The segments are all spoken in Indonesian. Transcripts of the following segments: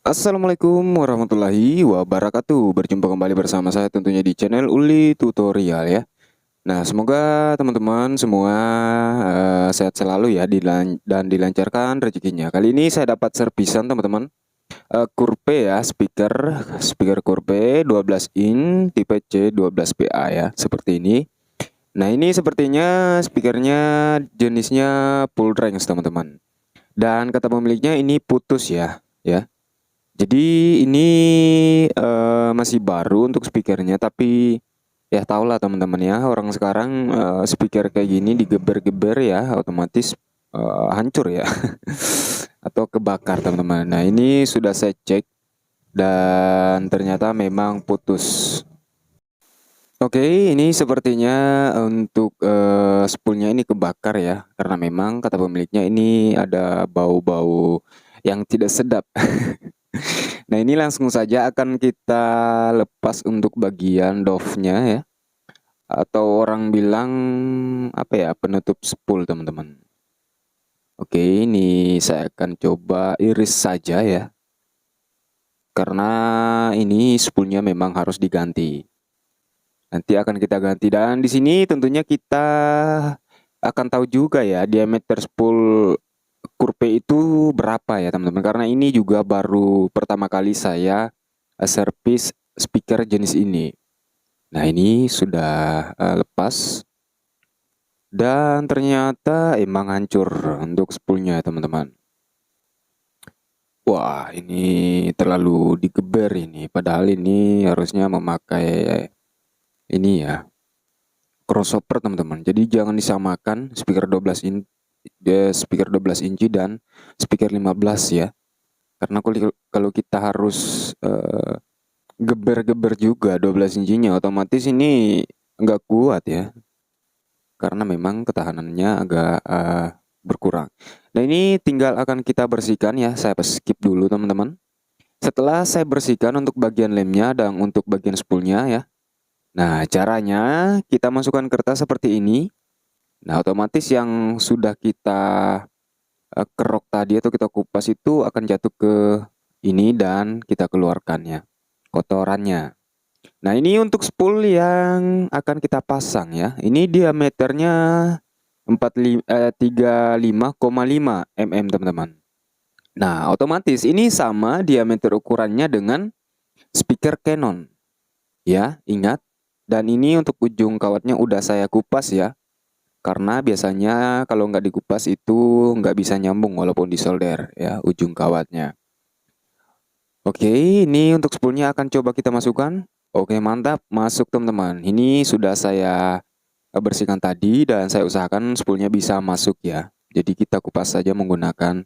Assalamualaikum warahmatullahi wabarakatuh. Berjumpa kembali bersama saya tentunya di channel Uli Tutorial ya. Nah, semoga teman-teman semua sehat selalu ya dan dilancarkan rezekinya. Kali ini saya dapat servisan teman-teman. Curve ya, speaker Curve 12 in tipe C12PA ya, seperti ini. Nah, ini sepertinya speakernya jenisnya full range teman-teman. Dan kata pemiliknya ini putus ya. Jadi ini masih baru untuk speakernya, tapi ya tau lah teman-teman ya, orang sekarang speaker kayak gini digeber-geber ya, otomatis hancur ya atau kebakar teman-teman. Nah ini sudah saya cek dan ternyata memang putus. Oke, ini sepertinya untuk spoolnya ini kebakar ya, karena memang kata pemiliknya ini ada bau-bau yang tidak sedap. Nah, ini langsung saja akan kita lepas untuk bagian dove-nya ya. Atau orang bilang apa ya, penutup spool teman-teman. Oke, ini saya akan coba iris saja ya. Karena ini spoolnya memang harus diganti. Nanti akan kita ganti dan di sini tentunya kita akan tahu juga ya diameter spool Curve itu berapa ya teman-teman, karena ini juga baru pertama kali saya servis speaker jenis ini. Nah ini sudah lepas dan ternyata emang hancur untuk spoolnya teman-teman. Wah ini terlalu digeber ini, padahal ini harusnya memakai ini ya, crossover teman-teman. Jadi jangan disamakan speaker 12 inci dan speaker 15 ya. Karena kalau kita harus geber-geber juga 12 inchinya, otomatis ini nggak kuat ya. Karena memang ketahanannya agak berkurang. Nah ini tinggal akan kita bersihkan ya. Saya skip dulu teman-teman. Setelah saya bersihkan untuk bagian lemnya dan untuk bagian spoolnya ya. Nah caranya kita masukkan kertas seperti ini. Nah otomatis yang sudah kita kerok tadi atau kita kupas itu akan jatuh ke ini dan kita keluarkannya kotorannya. Nah ini untuk spool yang akan kita pasang ya. Ini diameternya 35,5 mm teman-teman. Nah otomatis ini sama diameter ukurannya dengan speaker Canon ya, ingat. Dan ini untuk ujung kawatnya udah saya kupas ya. Karena biasanya kalau nggak dikupas itu nggak bisa nyambung walaupun disolder ya ujung kawatnya. Oke, ini untuk spoolnya akan coba kita masukkan. Oke, mantap, masuk teman-teman. Ini sudah saya bersihkan tadi dan saya usahakan spoolnya bisa masuk ya. Jadi kita kupas saja menggunakan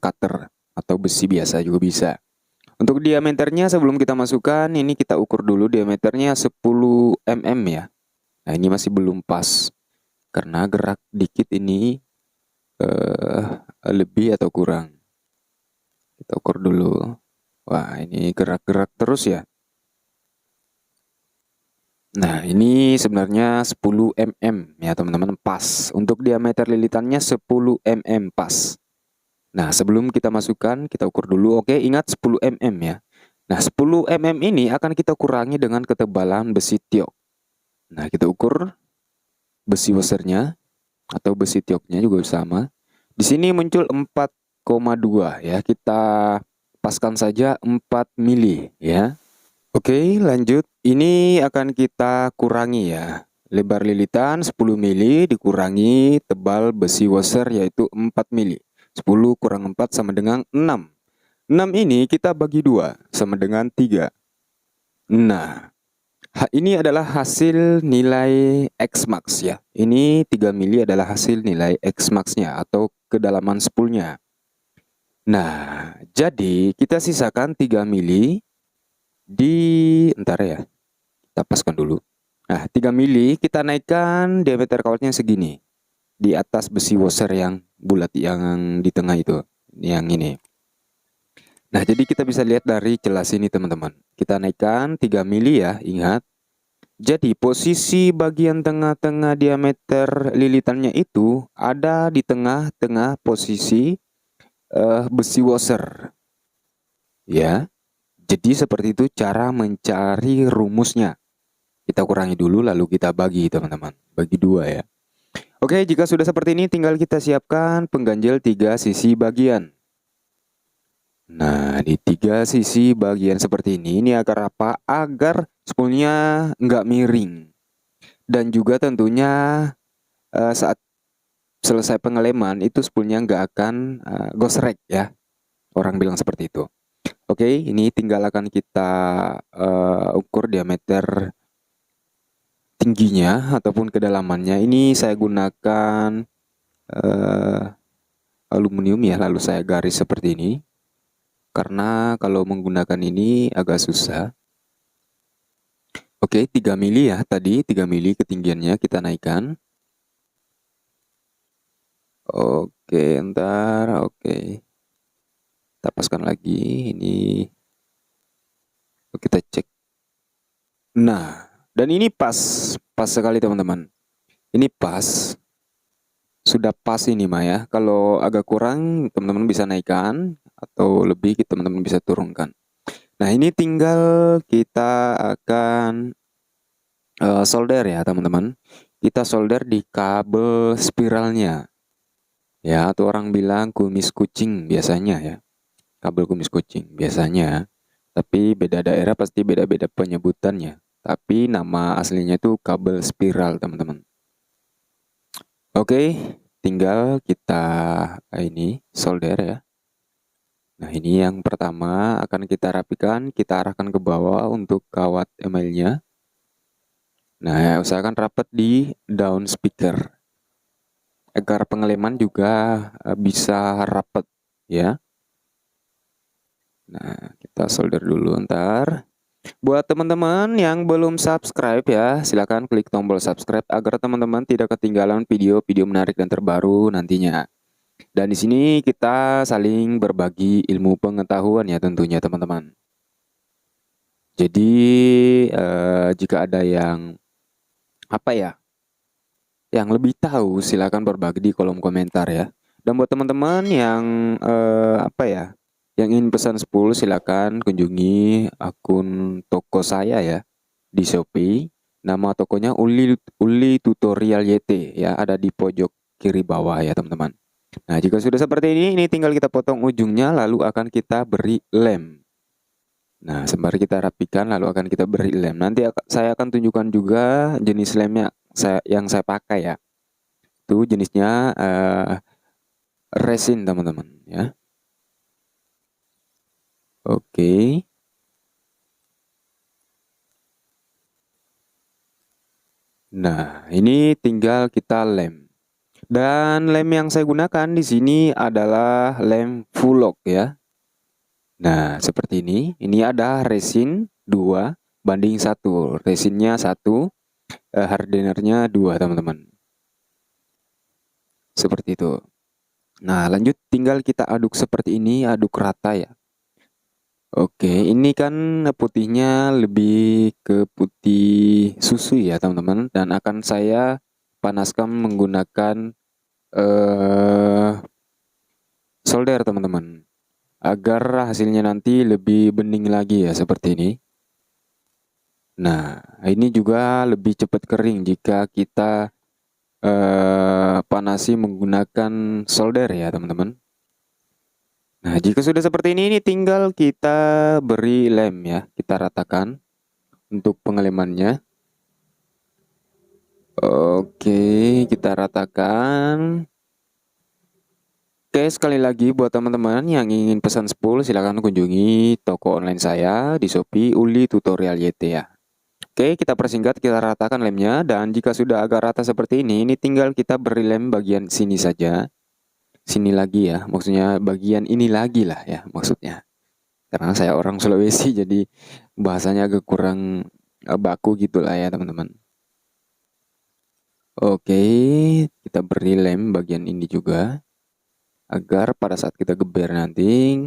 cutter atau besi biasa juga bisa. Untuk diameternya sebelum kita masukkan, ini kita ukur dulu diameternya 10 mm ya. Nah, ini masih belum pas karena gerak dikit ini lebih atau kurang. Kita ukur dulu. Wah, ini gerak-gerak terus ya. Nah, ini sebenarnya 10 mm ya teman-teman, pas. Untuk diameter lilitannya 10 mm pas. Nah, sebelum kita masukkan, kita ukur dulu. Oke, ingat 10 mm ya. Nah, 10 mm ini akan kita kurangi dengan ketebalan besi tiok. Nah, kita ukur besi washernya atau besi tioknya juga sama. Di sini muncul 4,2 ya. Kita paskan saja 4 mili ya. Oke, lanjut. Ini akan kita kurangi ya. Lebar lilitan 10 mili dikurangi tebal besi washer yaitu 4 mili. 10 kurang 4 sama dengan 6. 6 ini kita bagi 2 sama dengan 3. Nah, ini adalah hasil nilai X-max ya. Ini 3 mili adalah hasil nilai X-max-nya atau kedalaman spoolnya. Nah, jadi kita sisakan 3 mili entar ya. Kita paskan dulu. Nah, 3 mili kita naikkan diameter kawatnya segini. Di atas besi washer yang bulat yang di tengah itu. Yang ini. Nah, jadi kita bisa lihat dari celah sini teman-teman. Kita naikkan 3 mili ya, ingat. Jadi posisi bagian tengah-tengah diameter lilitannya itu ada di tengah-tengah posisi besi washer. ya. Jadi seperti itu cara mencari rumusnya. Kita kurangi dulu lalu kita bagi teman-teman. Bagi dua ya. Oke, jika sudah seperti ini tinggal kita siapkan pengganjil 3 sisi bagian. Nah, di 3 sisi bagian seperti ini agar apa? Agar spoolnya nggak miring. Dan juga tentunya saat selesai pengeleman itu spoolnya nggak akan gosrek ya. Orang bilang seperti itu. Oke, ini tinggal akan kita ukur diameter tingginya ataupun kedalamannya. Ini saya gunakan aluminium ya, lalu saya garis seperti ini. Karena kalau menggunakan ini agak susah. Oke, 3 mili ya tadi, 3 mili ketinggiannya kita naikkan. Oke, ntar, oke. Kita paskan lagi, ini kita cek. Nah, dan ini pas sekali teman-teman. Ini pas, sudah pas ini mah ya. Kalau agak kurang, teman-teman bisa naikkan, atau lebih teman-teman bisa turunkan. Nah, ini tinggal kita akan solder ya teman-teman. Kita solder di kabel spiralnya. Ya, atau orang bilang kumis kucing biasanya ya. Kabel kumis kucing biasanya. Tapi beda daerah pasti beda-beda penyebutannya. Tapi nama aslinya itu kabel spiral teman-teman. Oke, tinggal kita ini solder ya. Nah, ini yang pertama akan kita rapikan, kita arahkan ke bawah untuk kawat emailnya. Nah, usahakan rapat di daun speaker agar pengeleman juga bisa rapat ya. Nah, kita solder dulu ntar. Buat teman-teman yang belum subscribe ya, silahkan klik tombol subscribe agar teman-teman tidak ketinggalan video-video menarik dan terbaru nantinya. Dan di sini kita saling berbagi ilmu pengetahuan ya tentunya teman-teman. Jadi jika ada yang yang lebih tahu silahkan berbagi di kolom komentar ya. Dan buat teman-teman yang yang ingin pesan spool silahkan kunjungi akun toko saya ya di Shopee. Nama tokonya Uli Tutorial YT ya, ada di pojok kiri bawah ya teman-teman. Nah, jika sudah seperti ini tinggal kita potong ujungnya lalu akan kita beri lem. Nah, sembari kita rapikan lalu akan kita beri lem. Nanti saya akan tunjukkan juga jenis lemnya yang saya pakai ya. Itu jenisnya resin teman-teman ya. Oke. Nah, ini tinggal kita lem. Dan lem yang saya gunakan di sini adalah lem Fulok ya. Nah, seperti ini. Ini ada resin 2:1. Resinnya 1, hardenernya 2, teman-teman. Seperti itu. Nah, lanjut tinggal kita aduk seperti ini, aduk rata ya. Oke, ini kan putihnya lebih ke putih susu ya, teman-teman. Dan akan saya panaskan menggunakan solder teman-teman, agar hasilnya nanti lebih bening lagi ya seperti ini. Nah, ini juga lebih cepat kering jika kita panasi menggunakan solder ya teman-teman. Nah, jika sudah seperti ini tinggal kita beri lem ya, kita ratakan untuk pengelemannya. Oke, kita ratakan. Oke, sekali lagi buat teman-teman yang ingin pesan spool silahkan kunjungi toko online saya di Shopee Uli Tutorial YT ya. Oke, kita persingkat, kita ratakan lemnya, dan jika sudah agak rata seperti ini tinggal kita beri lem bagian sini saja. Sini lagi ya, maksudnya bagian ini lagi lah ya maksudnya. Karena saya orang Sulawesi jadi bahasanya agak kurang baku gitulah ya teman-teman. Oke, kita beri lem bagian ini juga agar pada saat kita geber nanti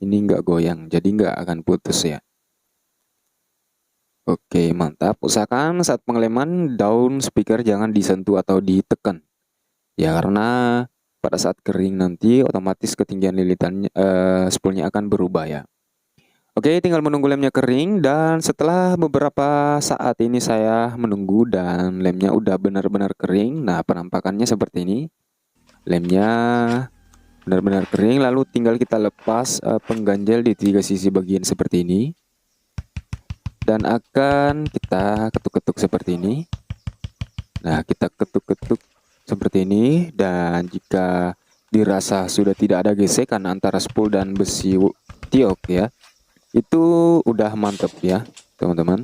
ini nggak goyang, jadi nggak akan putus ya. Oke, mantap. Usahakan saat pengeleman daun speaker jangan disentuh atau ditekan ya, karena pada saat kering nanti otomatis ketinggian lilitannya spoolnya akan berubah ya. Oke, tinggal menunggu lemnya kering, dan setelah beberapa saat ini saya menunggu dan lemnya udah benar-benar kering. Nah, penampakannya seperti ini. Lemnya benar-benar kering, lalu tinggal kita lepas pengganjel di 3 sisi bagian seperti ini. Dan akan kita ketuk-ketuk seperti ini. Nah, kita ketuk-ketuk seperti ini, dan jika dirasa sudah tidak ada gesekan antara spool dan besi tiok ya, itu udah mantep ya teman-teman.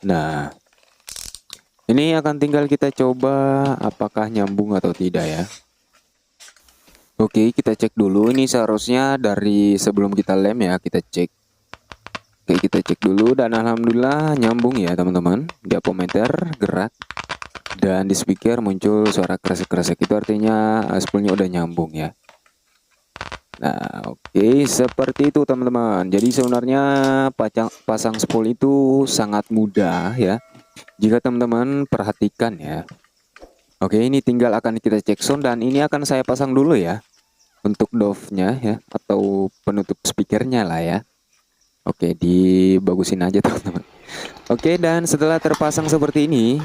Nah, ini akan tinggal kita coba apakah nyambung atau tidak ya. Oke, kita cek dulu. Ini seharusnya dari sebelum kita lem ya, kita cek. Oke, kita cek dulu, dan alhamdulillah nyambung ya teman-teman. Di apometer gerak, dan di speaker muncul suara kresek-kresek, itu artinya spoolnya udah nyambung ya. Nah, oke, seperti itu teman-teman. Jadi sebenarnya pasang spool itu sangat mudah ya, jika teman-teman perhatikan ya. Oke, ini tinggal akan kita cek sound, dan ini akan saya pasang dulu ya untuk dove-nya ya, atau penutup speakernya lah ya. Oke, dibagusin aja teman-teman. Oke, dan setelah terpasang seperti ini,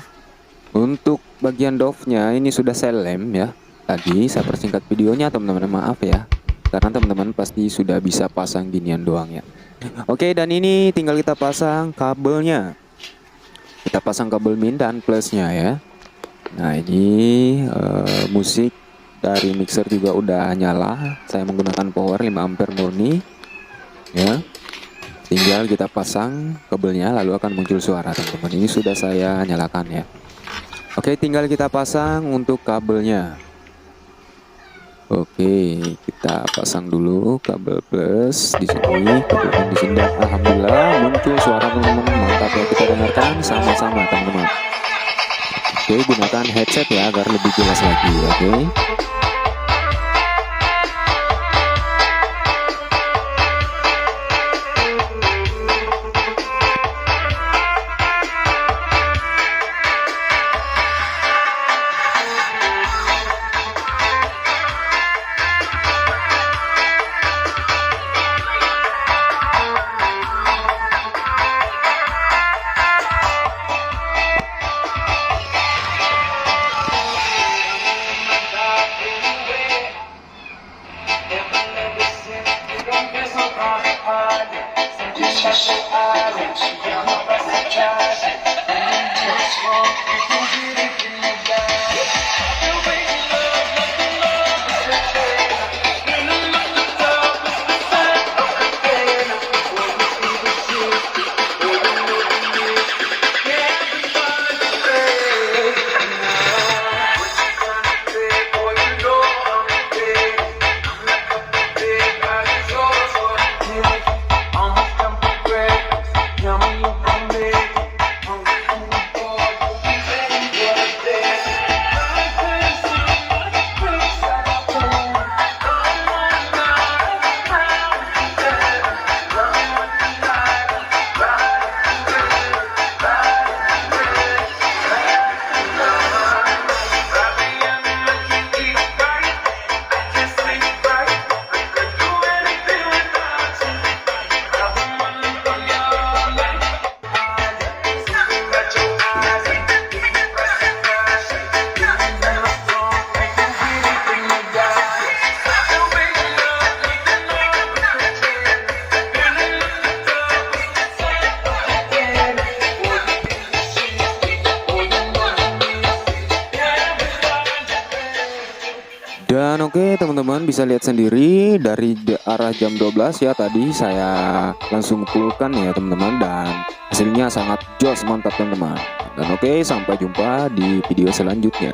untuk bagian dove-nya ini sudah saya lem ya. Tadi saya persingkat videonya teman-teman, maaf ya, karena teman-teman pasti sudah bisa pasang ginian doang ya. Oke, dan ini tinggal kita pasang kabelnya. Kita pasang kabel min dan plusnya ya. Nah, ini musik dari mixer juga udah nyala. Saya menggunakan power 5 ampere murni ya. Tinggal kita pasang kabelnya, lalu akan muncul suara teman-teman. Ini sudah saya nyalakan ya. Oke, tinggal kita pasang untuk kabelnya. Oke, kita pasang dulu kabel plus di sini, kabel di sini, dan alhamdulillah muncul suara teman-teman. Mantap ya, kita dengarkan sama-sama teman-teman. Oke, gunakan headset ya agar lebih jelas lagi. Oke. Dan oke teman-teman, bisa lihat sendiri dari arah jam 12 ya, tadi saya langsung pulkan ya teman-teman, dan hasilnya sangat jos, mantap teman-teman. Dan oke, sampai jumpa di video selanjutnya.